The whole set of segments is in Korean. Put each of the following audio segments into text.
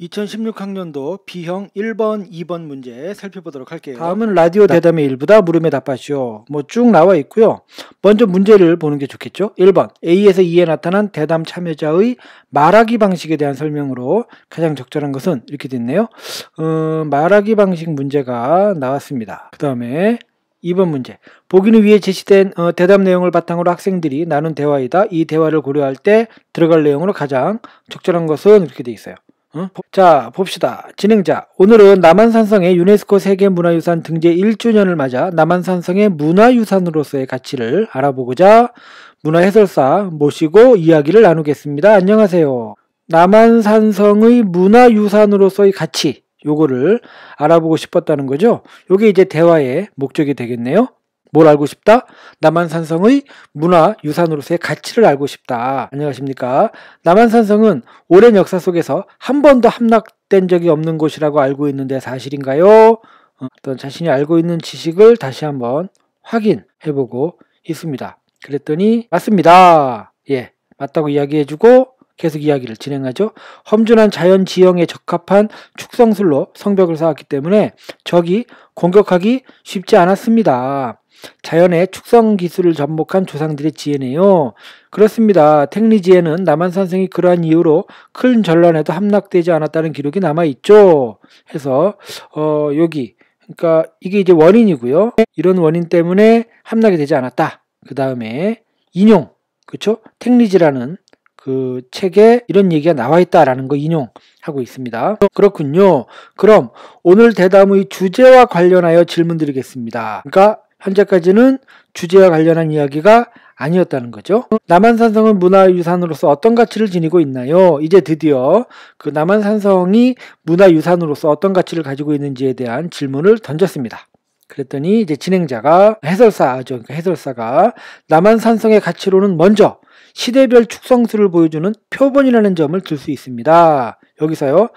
2016학년도 B형 1번, 2번 문제 살펴보도록 할게요. 다음은 라디오 대담의 일부다. 물음에 답하시오. 쭉 나와 있고요. 먼저 문제를 보는 게 좋겠죠. 1번 A에서 E에 나타난 대담 참여자의 말하기 방식에 대한 설명으로 가장 적절한 것은 이렇게 됐네요. 말하기 방식 문제가 나왔습니다. 그 다음에 2번 문제. 보기는 위에 제시된 대답 내용을 바탕으로 학생들이 나눈 대화이다. 이 대화를 고려할 때 들어갈 내용으로 가장 적절한 것은 이렇게 돼 있어요. 자, 봅시다. 진행자. 오늘은 남한산성의 유네스코 세계문화유산 등재 1주년을 맞아 남한산성의 문화유산으로서의 가치를 알아보고자 문화해설사 모시고 이야기를 나누겠습니다. 안녕하세요. 남한산성의 문화유산으로서의 가치, 요거를 알아보고 싶었다는 거죠. 요게 이제 대화의 목적이 되겠네요. 뭘 알고 싶다? 남한산성의 문화유산으로서의 가치를 알고 싶다. 안녕하십니까. 남한산성은 오랜 역사 속에서 한 번도 함락된 적이 없는 곳이라고 알고 있는데 사실인가요? 어떤 자신이 알고 있는 지식을 다시 한번 확인해보고 있습니다. 그랬더니 맞습니다. 예, 맞다고 이야기해주고 계속 이야기를 진행하죠. 험준한 자연 지형에 적합한 축성술로 성벽을 쌓았기 때문에 적이 공격하기 쉽지 않았습니다. 자연의 축성 기술을 접목한 조상들의 지혜네요. 그렇습니다. 택리지에는 남한산성이 그러한 이유로 큰 전란에도 함락되지 않았다는 기록이 남아있죠. 해서 여기 그러니까 이게 이제 원인이고요. 이런 원인 때문에 함락이 되지 않았다. 그 다음에 인용, 그렇죠? 택리지라는 그 책에 이런 얘기가 나와 있다라는 거 인용하고 있습니다. 그렇군요. 그럼 오늘 대담의 주제와 관련하여 질문 드리겠습니다. 그러니까 현재까지는 주제와 관련한 이야기가 아니었다는 거죠. 남한산성은 문화유산으로서 어떤 가치를 지니고 있나요? 이제 드디어 그 남한산성이 문화유산으로서 어떤 가치를 가지고 있는지에 대한 질문을 던졌습니다. 그랬더니 이제 진행자가 그러니까 해설사가 남한산성의 가치로는 먼저 시대별 축성술을 보여주는 표본이라는 점을 들 수 있습니다. 여기서요.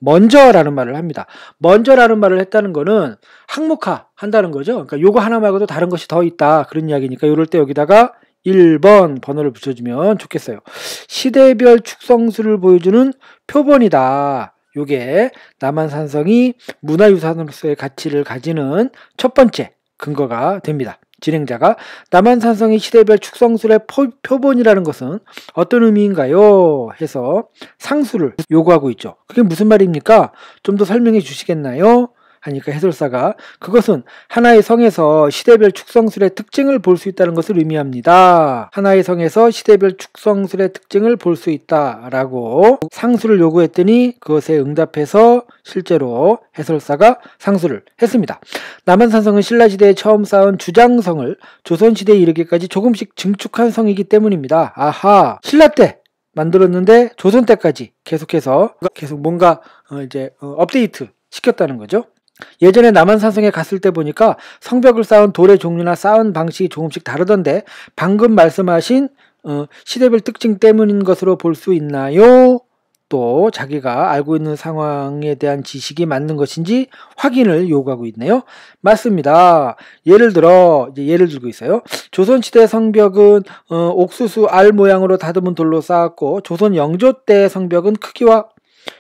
먼저라는 말을 합니다. 먼저라는 말을 했다는 거는 항목화 한다는 거죠. 그러니까 요거 하나 말고도 다른 것이 더 있다. 그런 이야기니까 이럴 때 여기다가 1번 번호를 붙여주면 좋겠어요. 시대별 축성술을 보여주는 표본이다. 요게 남한산성이 문화유산으로서의 가치를 가지는 첫 번째 근거가 됩니다. 진행자가 남한산성의 시대별 축성술의 표본이라는 것은 어떤 의미인가요? 해서 상수를 요구하고 있죠. 그게 무슨 말입니까? 좀 더 설명해 주시겠나요? 하니까 해설사가 그것은 하나의 성에서 시대별 축성술의 특징을 볼 수 있다는 것을 의미합니다. 하나의 성에서 시대별 축성술의 특징을 볼 수 있다라고 상수를 요구했더니 그것에 응답해서 실제로 해설사가 상수를 했습니다. 남한산성은 신라시대에 처음 쌓은 주장성을 조선시대에 이르기까지 조금씩 증축한 성이기 때문입니다. 아하, 신라 때 만들었는데 조선 때까지 계속해서 계속 뭔가 업데이트 시켰다는 거죠. 예전에 남한산성에 갔을 때 보니까 성벽을 쌓은 돌의 종류나 쌓은 방식이 조금씩 다르던데 방금 말씀하신 시대별 특징 때문인 것으로 볼 수 있나요? 또 자기가 알고 있는 상황에 대한 지식이 맞는 것인지 확인을 요구하고 있네요. 맞습니다. 예를 들고 있어요. 조선시대 성벽은 옥수수 알 모양으로 다듬은 돌로 쌓았고 조선 영조 때 성벽은 크기와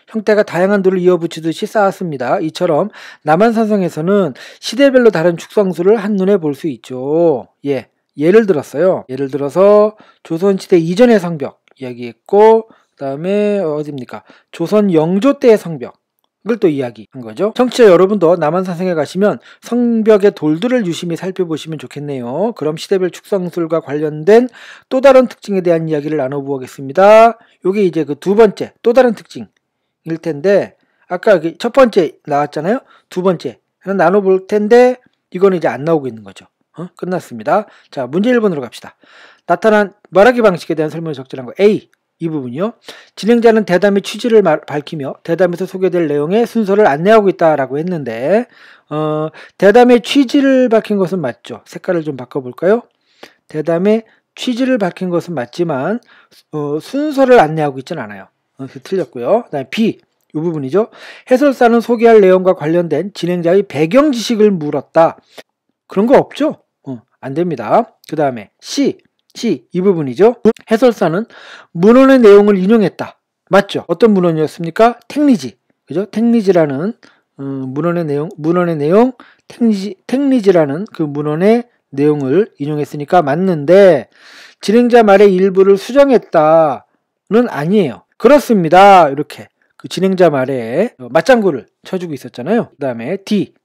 형태가 다양한 돌을 이어붙이듯이 쌓았습니다. 이처럼 남한산성에서는 시대별로 다른 축성술을 한눈에 볼 수 있죠. 예, 예를 들었어요. 예를 들어서 조선시대 이전의 성벽 이야기했고 그 다음에 어디입니까? 조선 영조 때의 성벽을 또 이야기한 거죠. 청취자 여러분도 남한산성에 가시면 성벽의 돌들을 유심히 살펴보시면 좋겠네요. 그럼 시대별 축성술과 관련된 또 다른 특징에 대한 이야기를 나눠보겠습니다. 요게 이제 그 두 번째 또 다른 특징 일 텐데 아까 첫 번째 나왔잖아요. 두 번째 나눠볼 텐데 이거는 이제 안 나오고 있는 거죠. 끝났습니다. 자, 문제 1번으로 갑시다. 나타난 말하기 방식에 대한 설명이 적절한 거 A 이 부분이요. 진행자는 대담의 취지를 밝히며 대담에서 소개될 내용의 순서를 안내하고 있다라고 했는데 대담의 취지를 밝힌 것은 맞죠. 색깔을 좀 바꿔볼까요? 대담의 취지를 밝힌 것은 맞지만 순서를 안내하고 있지는 않아요. 틀렸고요. 그다음에 B 이 부분이죠. 해설사는 소개할 내용과 관련된 진행자의 배경 지식을 물었다. 그런 거 없죠? 안 됩니다. 그 다음에 C 이 부분이죠. 해설사는 문헌의 내용을 인용했다. 맞죠? 어떤 문헌이었습니까? 택리지. 그죠? 택리지라는 문헌의 내용, 택리지라는 그 문헌의 내용을 인용했으니까 맞는데 진행자 말의 일부를 수정했다는 아니에요. 그렇습니다. 이렇게 그 진행자 말에 맞장구를 쳐주고 있었잖아요. 그 다음에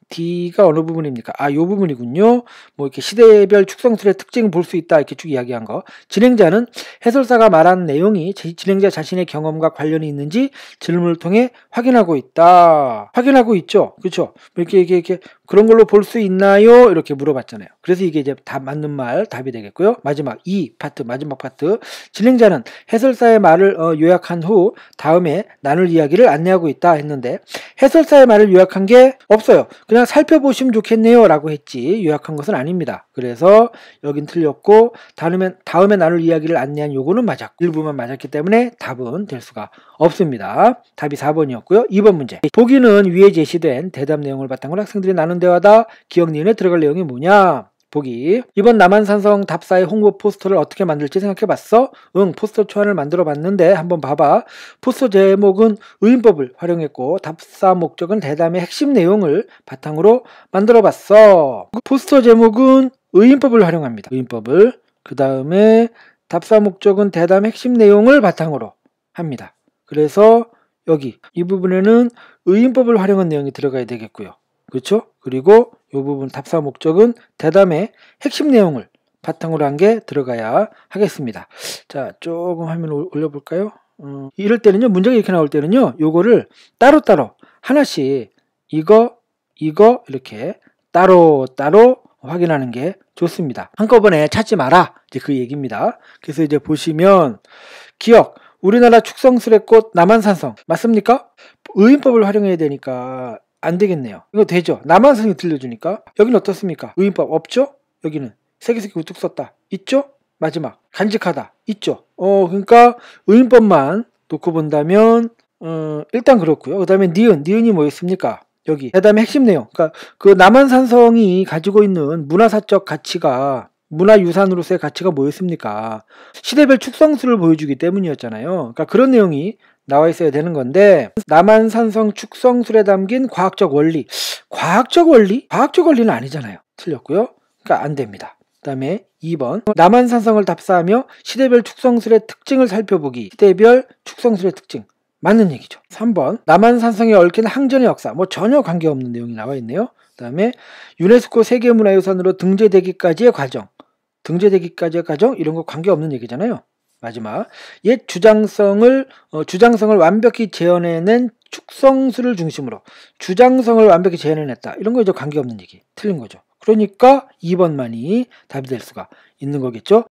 D가 어느 부분입니까? 이 부분이군요. 뭐 이렇게 시대별 축성술의 특징을 볼 수 있다 이렇게 쭉 이야기한 거. 진행자는 해설사가 말한 내용이 진행자 자신의 경험과 관련이 있는지 질문을 통해 확인하고 있다. 확인하고 있죠. 그렇죠? 이렇게 그런 걸로 볼 수 있나요? 이렇게 물어봤잖아요. 그래서 이게 이제 다 맞는 말 답이 되겠고요. 마지막 마지막 파트. 진행자는 해설사의 말을 요약한 후 다음에 나눌 이야기를 안내하고 있다 했는데 해설사의 말을 요약한 게 없어요. 그냥 살펴보시면 좋겠네요 라고 했지 요약한 것은 아닙니다. 그래서 여긴 틀렸고 다음에 나눌 이야기를 안내한 요거는 맞았고 일부만 맞았기 때문에 답은 될 수가 없습니다. 답이 4번이었고요. 2번 문제. 보기는 위에 제시된 대답 내용을 바탕으로 학생들이 나눈 대화다. 기억 니은에 들어갈 내용이 뭐냐? 보기. 이번 남한산성 답사의 홍보 포스터를 어떻게 만들지 생각해봤어? 응, 포스터 초안을 만들어봤는데 한번 봐봐. 포스터 제목은 의인법을 활용했고 답사 목적은 대담의 핵심 내용을 바탕으로 만들어봤어. 포스터 제목은 의인법을 활용합니다. 의인법을. 그 다음에 답사 목적은 대담의 핵심 내용을 바탕으로 합니다. 그래서 여기 이 부분에는 의인법을 활용한 내용이 들어가야 되겠고요. 그렇죠? 그리고 이 부분 답사 목적은 대담의 핵심 내용을 바탕으로 한 게 들어가야 하겠습니다. 자, 조금 화면 올려볼까요? 이럴 때는요, 문제가 이렇게 나올 때는요, 요거를 따로따로 하나씩 이거 이렇게 따로따로 확인하는 게 좋습니다. 한꺼번에 찾지 마라. 이제 그 얘기입니다. 그래서 이제 보시면 기억, 우리나라 축성술의 꽃 남한산성 맞습니까? 의인법을 활용해야 되니까 안 되겠네요. 이거 되죠? 남한산성이 들려주니까. 여기는 어떻습니까? 의인법 없죠? 여기는 세개 우뚝 썼다. 있죠? 마지막 간직하다. 있죠? 그러니까 의인법만 놓고 본다면 일단 그렇고요. 그 다음에 니은이 뭐였습니까? 여기 대담의 핵심 내용. 그러니까 그 남한산성이 가지고 있는 문화사적 가치가 문화유산으로서의 가치가 뭐였습니까? 시대별 축성술을 보여주기 때문이었잖아요. 그러니까 그런 내용이 나와 있어야 되는 건데 남한산성 축성술에 담긴 과학적 원리. 과학적 원리는 아니잖아요. 틀렸고요. 그러니까 안 됩니다. 그 다음에 2번 남한산성을 답사하며 시대별 축성술의 특징을 살펴보기. 시대별 축성술의 특징. 맞는 얘기죠. 3번 남한산성에 얽힌 항전의 역사. 뭐 전혀 관계없는 내용이 나와 있네요. 그 다음에 유네스코 세계문화유산으로 등재되기까지의 과정 이런 거 관계없는 얘기잖아요. 마지막 옛 주장성을 완벽히 재현해낸 축성술을 중심으로 주장성을 완벽히 재현해냈다. 이런 거 이제 관계없는 얘기. 틀린 거죠. 그러니까 2번만이 답이 될 수가 있는 거겠죠.